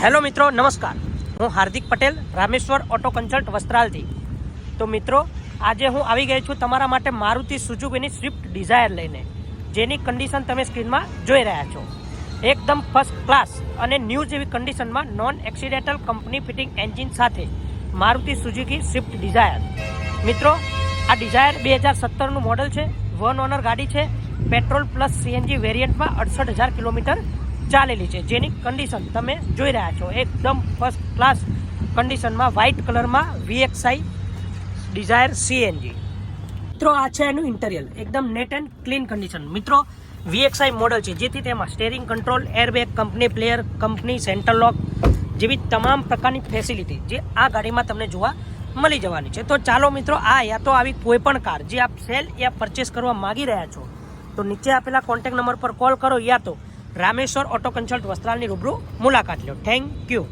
Hello મિત્રો, નમસ્કાર. હું હાર્દિક પટેલ, રામેશ્વર ઓટો કન્સલ્ટ વસ્ત્રાલથી. તો મિત્રો, આજે હું આવી ગઈ છું તમારા માટે મારુતિ સુઝુકીની સ્વિફ્ટ ડિઝાયર લઈને, જેની કન્ડિશન તમે સ્ક્રીનમાં જોઈ રહ્યા છો. એકદમ ફર્સ્ટ ક્લાસ અને ન્યૂ જેવી કન્ડિશનમાં non accidental company fitting engine સાથે મારુતિ સુઝુકી સ્વિફ્ટ ડિઝાયર. મિત્રો, આ ડિઝાયર 2017નું મોડલ છે, વન ઓનર ગાડી છે. પેટ્રોલ પ્લસ સીએનજી વેરિયન્ટમાં 68,000 કિલોમીટર ચાલેલી છે, જેની કન્ડિશન તમે જોઈ રહ્યા છો. એકદમ ફર્સ્ટ ક્લાસ કન્ડિશનમાં વ્હાઇટ કલરમાં VXI ડિઝાયર સીએનજી. મિત્રો, આ છે એનું ઇન્ટિરિયર, એકદમ નેટ એન્ડ ક્લીન કન્ડિશન. મિત્રો, VXI મોડલ છે, જેથી તેમાં steering control, airbag, company player, company centre લોક જેવી તમામ પ્રકારની ફેસિલિટી જે આ ગાડીમાં તમને જોવા મળી જવાની છે. તો ચાલો મિત્રો, આ યા તો આવી કોઈ પણ કાર જે આપ સેલ યા પરચેસ કરવા માંગી રહ્યા છો, તો નીચે આપેલા કોન્ટેક્ટ નંબર પર કોલ કરો યા તો રામેશ્વર ઓટો કન્સલ્ટ વસ્ત્રાલની રૂબરૂ મુલાકાત લો. Thank you.